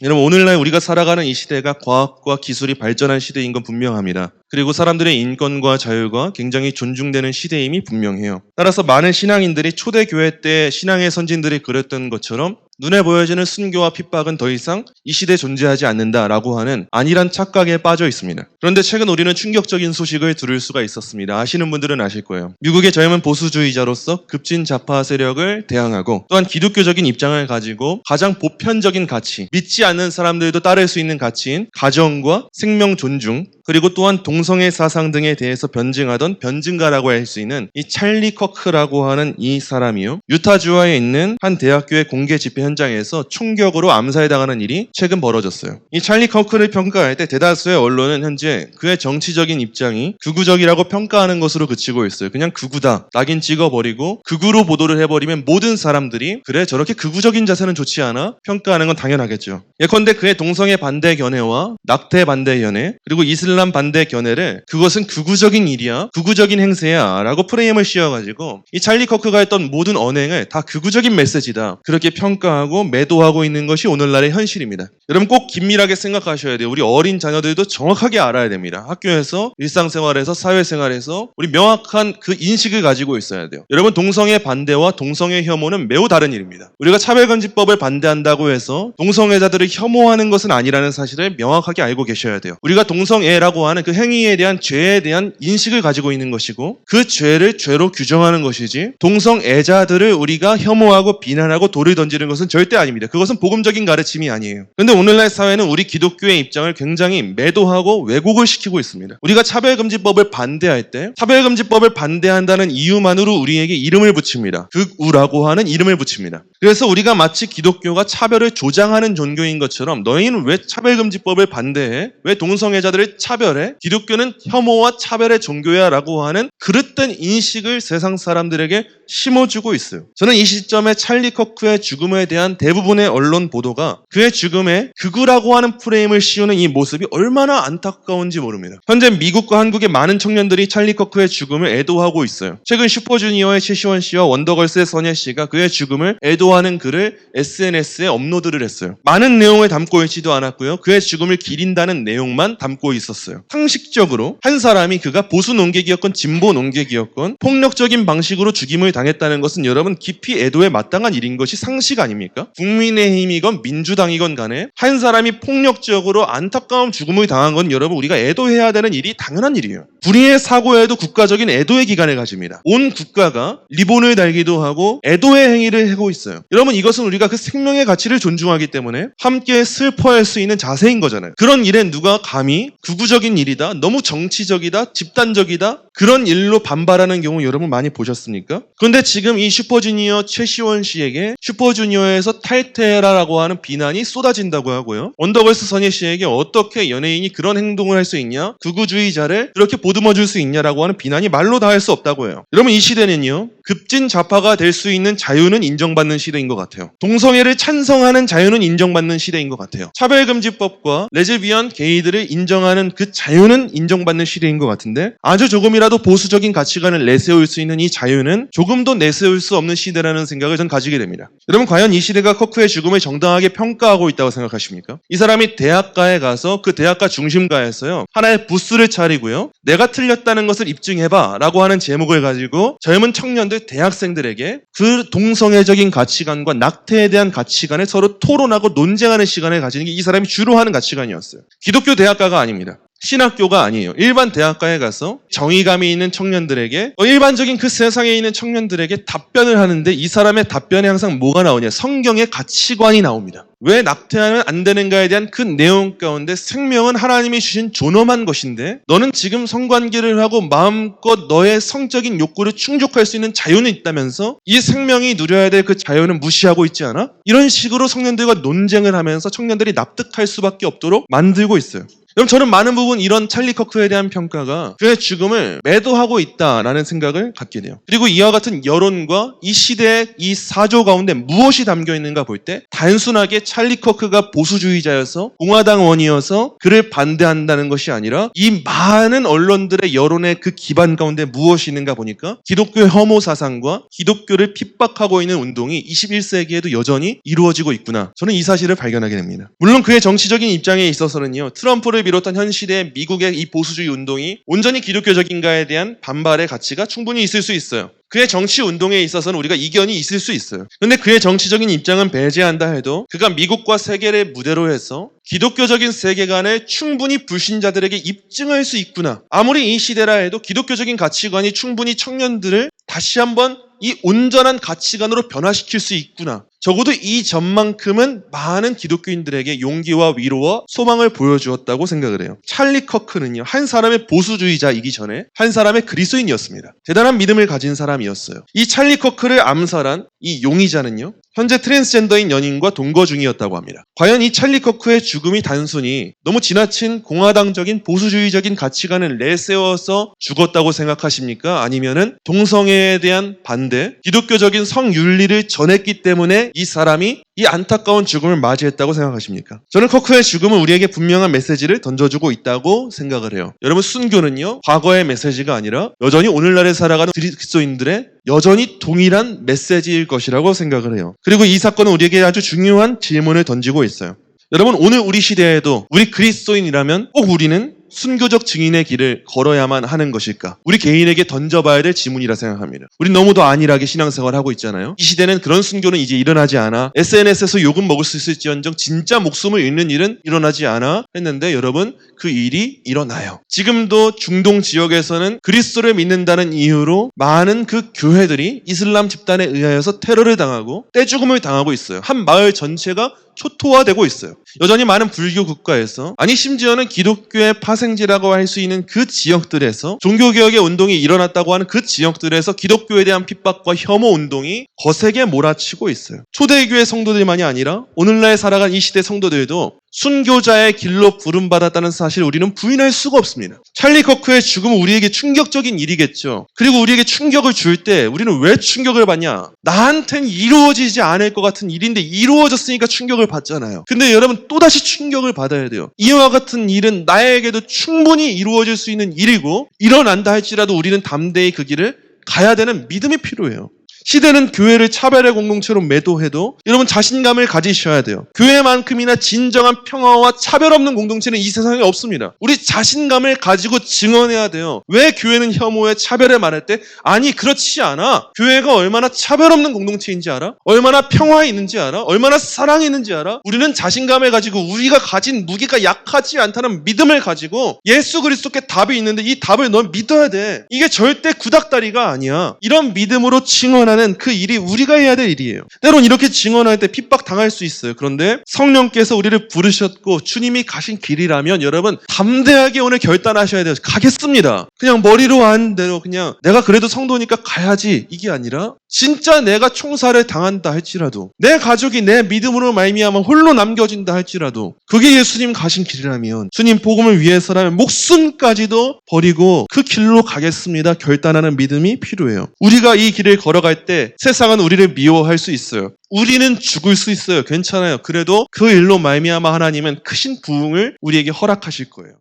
여러분, 오늘날 우리가 살아가는 이 시대가 과학과 기술이 발전한 시대인 건 분명합니다. 그리고 사람들의 인권과 자유가 굉장히 존중되는 시대임이 분명해요. 따라서 많은 신앙인들이 초대교회 때 신앙의 선진들이 그랬던 것처럼 눈에 보여지는 순교와 핍박은 더 이상 이 시대에 존재하지 않는다라고 하는 안일한 착각에 빠져 있습니다. 그런데 최근 우리는 충격적인 소식을 들을 수가 있었습니다. 아시는 분들은 아실 거예요. 미국의 젊은 보수주의자로서 급진 좌파 세력을 대항하고 또한 기독교적인 입장을 가지고 가장 보편적인 가치, 믿지 않는 사람들도 따를 수 있는 가치인 가정과 생명 존중, 그리고 또한 동성애 사상 등에 대해서 변증하던 변증가라고 할 수 있는 이 찰리 커크라고 하는 이 사람이요, 유타주에 있는 한 대학교의 공개 집회 현장에서 총격으로 암살당하는 일이 최근 벌어졌어요. 이 찰리 커크를 평가할 때 대다수의 언론은 현재 그의 정치적인 입장이 극우적이라고 평가하는 것으로 그치고 있어요. 그냥 극우다, 낙인 찍어버리고 극우로 보도를 해버리면 모든 사람들이 그래 저렇게 극우적인 자세는 좋지 않아? 평가하는 건 당연하겠죠. 예컨대 그의 동성애 반대 견해와 낙태 반대 견해, 그리고 이슬람 반대 견해를 그것은 극우적인 일이야, 극우적인 행세야 라고 프레임을 씌워가지고 이 찰리 커크가 했던 모든 언행을 다 극우적인 메시지다, 그렇게 평가하고 매도하고 있는 것이 오늘날의 현실입니다. 여러분, 꼭 긴밀하게 생각하셔야 돼요. 우리 어린 자녀들도 정확하게 알아야 됩니다. 학교에서, 일상생활에서, 사회생활에서 우리 명확한 그 인식을 가지고 있어야 돼요. 여러분, 동성애 반대와 동성애 혐오는 매우 다른 일입니다. 우리가 차별금지법을 반대한다고 해서 동성애자들을 혐오하는 것은 아니라는 사실을 명확하게 알고 계셔야 돼요. 우리가 동성애라고 하는 그 행위에 대한 죄에 대한 인식을 가지고 있는 것이고 그 죄를 죄로 규정하는 것이지 동성애자들을 우리가 혐오하고 비난하고 돌을 던지는 것은 절대 아닙니다. 그것은 복음적인 가르침이 아니에요. 그런데 오늘날 사회는 우리 기독교의 입장을 굉장히 매도하고 왜곡을 시키고 있습니다. 우리가 차별금지법을 반대할 때 차별금지법을 반대한다는 이유만으로 우리에게 이름을 붙입니다. 극우라고 하는 이름을 붙입니다. 그래서 우리가 마치 기독교가 차별을 조장하는 종교인 것처럼 너희는 왜 차별금지법을 반대해? 왜 동성애자들을 차별해? 기독교는 혐오와 차별의 종교야 라고 하는 그릇된 인식을 세상 사람들에게 심어주고 있어요. 저는 이 시점에 찰리 커크의 죽음에 대한 대부분의 언론 보도가 그의 죽음에 극우라고 하는 프레임을 씌우는 이 모습이 얼마나 안타까운지 모릅니다. 현재 미국과 한국의 많은 청년들이 찰리 커크의 죽음을 애도하고 있어요. 최근 슈퍼주니어의 최시원 씨와 원더걸스의 선예 씨가 그의 죽음을 애도하는 글을 SNS에 업로드를 했어요. 많은 내용을 담고 있지도 않았고요. 그의 죽음을 기린다는 내용만 담고 있었어요. 상식적으로 한 사람이 그가 보수 논객이었건 진보 논객이었건 폭력적인 방식으로 죽임을 당했다는 것은 여러분 깊이 애도에 마땅한 일인 것이 상식 아닙니까? 국민의힘이건 민주당이건 간에 한 사람이 폭력적으로 안타까운 죽음을 당한 건 여러분 우리가 애도해야 되는 일이 당연한 일이에요. 불의의 사고에도 국가적인 애도의 기간을 가집니다. 온 국가가 리본을 달기도 하고 애도의 행위를 하고 있어요. 여러분, 이것은 우리가 그 생명의 가치를 존중하기 때문에 함께 슬퍼할 수 있는 자세인 거잖아요. 그런 일에 누가 감히 극우적인 일이다, 너무 정치적이다, 집단적이다, 그런 일로 반발하는 경우 여러분 많이 보셨습니까? 그런데 지금 이 슈퍼주니어 최시원 씨에게 슈퍼주니어에서 탈퇴라라고 하는 비난이 쏟아진다고 하고요. 원더걸스 선예 씨에게 어떻게 연예인이 그런 행동을 할 수 있냐, 극우주의자를 그렇게 보듬어줄 수 있냐라고 하는 비난이 말로 다 할 수 없다고 해요. 여러분, 이 시대는요, 급진 좌파가 될 수 있는 자유는 인정받는 시대인 것 같아요. 동성애를 찬성하는 자유는 인정받는 시대인 것 같아요. 차별금지법과 레즈비언, 게이들을 인정하는 그 자유는 인정받는 시대인 것 같은데 아주 조금이라도 보수적인 가치관을 내세울 수 있는 이 자유는 조금도 내세울 수 없는 시대라는 생각을 전 가지게 됩니다. 여러분, 과연 이 시대가 커크의 죽음을 정당하게 평가하고 있다고 생각하십니까? 이 사람이 대학가에 가서 그 대학가 중심가에서요, 하나의 부스를 차리고요, 내가 틀렸다는 것을 입증해봐 라고 하는 제목을 가지고 젊은 청년들, 대학생들에게 그 동성애적인 가치관과 낙태에 대한 가치관을 서로 토론하고 논쟁하는 시간을 가지는 게 이 사람이 주로 하는 가치관이었어요. 기독교 대학가가 아닙니다. 신학교가 아니에요. 일반 대학가에 가서 정의감이 있는 청년들에게, 일반적인 그 세상에 있는 청년들에게 답변을 하는데 이 사람의 답변에 항상 뭐가 나오냐? 성경의 가치관이 나옵니다. 왜 낙태하면 안 되는가에 대한 그 내용 가운데 생명은 하나님이 주신 존엄한 것인데 너는 지금 성관계를 하고 마음껏 너의 성적인 욕구를 충족할 수 있는 자유는 있다면서 이 생명이 누려야 될 그 자유는 무시하고 있지 않아? 이런 식으로 청년들과 논쟁을 하면서 청년들이 납득할 수밖에 없도록 만들고 있어요. 그럼 저는 많은 부분 이런 찰리 커크에 대한 평가가 그의 죽음을 매도하고 있다라는 생각을 갖게 돼요. 그리고 이와 같은 여론과 이 시대의 이 사조 가운데 무엇이 담겨 있는가 볼 때 단순하게 찰리 커크가 보수주의자여서 공화당원이어서 그를 반대한다는 것이 아니라 이 많은 언론들의 여론의 그 기반 가운데 무엇이 있는가 보니까 기독교 혐오 사상과 기독교를 핍박하고 있는 운동이 21세기에도 여전히 이루어지고 있구나. 저는 이 사실을 발견하게 됩니다. 물론 그의 정치적인 입장에 있어서는요. 트럼프를 비롯한 현 시대의 미국의 이 보수주의 운동이 온전히 기독교적인가에 대한 반발의 가치가 충분히 있을 수 있어요. 그의 정치 운동에 있어서는 우리가 이견이 있을 수 있어요. 그런데 그의 정치적인 입장은 배제한다 해도 그가 미국과 세계를 무대로 해서 기독교적인 세계관을 충분히 불신자들에게 입증할 수 있구나. 아무리 이 시대라 해도 기독교적인 가치관이 충분히 청년들을 다시 한번 이 온전한 가치관으로 변화시킬 수 있구나. 적어도 이 점만큼은 많은 기독교인들에게 용기와 위로와 소망을 보여주었다고 생각을 해요. 찰리 커크는요, 한 사람의 보수주의자이기 전에 한 사람의 그리스도인이었습니다. 대단한 믿음을 가진 사람이었어요. 이 찰리 커크를 암살한 이 용의자는요, 현재 트랜스젠더인 연인과 동거 중이었다고 합니다. 과연 이 찰리 커크의 죽음이 단순히 너무 지나친 공화당적인 보수주의적인 가치관을 내세워서 죽었다고 생각하십니까? 아니면은 동성애에 대한 반대, 기독교적인 성윤리를 전했기 때문에 이 사람이 이 안타까운 죽음을 맞이했다고 생각하십니까? 저는 커크의 죽음은 우리에게 분명한 메시지를 던져주고 있다고 생각을 해요. 여러분, 순교는요, 과거의 메시지가 아니라 여전히 오늘날에 살아가는 그리스도인들의 여전히 동일한 메시지일 것이라고 생각을 해요. 그리고 이 사건은 우리에게 아주 중요한 질문을 던지고 있어요. 여러분, 오늘 우리 시대에도 우리 그리스도인이라면 꼭 우리는 순교적 증인의 길을 걸어야만 하는 것일까? 우리 개인에게 던져봐야 될 지문이라 생각합니다. 우린 너무도 안일하게 신앙생활을 하고 있잖아요. 이 시대는 그런 순교는 이제 일어나지 않아. SNS에서 욕은 먹을 수 있을지언정 진짜 목숨을 잃는 일은 일어나지 않아 했는데 여러분, 그 일이 일어나요. 지금도 중동 지역에서는 그리스도를 믿는다는 이유로 많은 그 교회들이 이슬람 집단에 의하여서 테러를 당하고 떼죽음을 당하고 있어요. 한 마을 전체가 초토화되고 있어요. 여전히 많은 불교 국가에서, 아니 심지어는 기독교의 파생지라고 할 수 있는 그 지역들에서 종교개혁의 운동이 일어났다고 하는 그 지역들에서 기독교에 대한 핍박과 혐오 운동이 거세게 몰아치고 있어요. 초대교회 성도들만이 아니라 오늘날 살아간 이 시대 성도들도 순교자의 길로 부름받았다는 사실을 우리는 부인할 수가 없습니다. 찰리 커크의 죽음은 우리에게 충격적인 일이겠죠. 그리고 우리에게 충격을 줄 때 우리는 왜 충격을 받냐? 나한텐 이루어지지 않을 것 같은 일인데 이루어졌으니까 충격을 받잖아요. 근데 여러분, 또다시 충격을 받아야 돼요. 이와 같은 일은 나에게도 충분히 이루어질 수 있는 일이고 일어난다 할지라도 우리는 담대히 그 길을 가야 되는 믿음이 필요해요. 시대는 교회를 차별의 공동체로 매도해도 여러분, 자신감을 가지셔야 돼요. 교회만큼이나 진정한 평화와 차별 없는 공동체는 이 세상에 없습니다. 우리 자신감을 가지고 증언해야 돼요. 왜 교회는 혐오에 차별에 말할 때 아니 그렇지 않아. 교회가 얼마나 차별 없는 공동체인지 알아? 얼마나 평화에 있는지 알아? 얼마나 사랑에 있는지 알아? 우리는 자신감을 가지고 우리가 가진 무기가 약하지 않다는 믿음을 가지고 예수 그리스도께 답이 있는데 이 답을 넌 믿어야 돼. 이게 절대 구닥다리가 아니야. 이런 믿음으로 증언하는 그 일이 우리가 해야 될 일이에요. 때론 이렇게 증언할 때 핍박 당할 수 있어요. 그런데 성령께서 우리를 부르셨고 주님이 가신 길이라면 여러분, 담대하게 오늘 결단하셔야 돼요. 가겠습니다. 그냥 머리로 한 대로 그냥 내가 그래도 성도니까 가야지, 이게 아니라 진짜 내가 총살을 당한다 할지라도, 내 가족이 내 믿음으로 말미암아 홀로 남겨진다 할지라도, 그게 예수님 가신 길이라면, 주님 복음을 위해서라면 목숨까지도 버리고 그 길로 가겠습니다 결단하는 믿음이 필요해요. 우리가 이 길을 걸어갈 때 세상은 우리를 미워할 수 있어요. 우리는 죽을 수 있어요. 괜찮아요. 그래도 그 일로 말미암아 하나님은 크신 부흥을 우리에게 허락하실 거예요.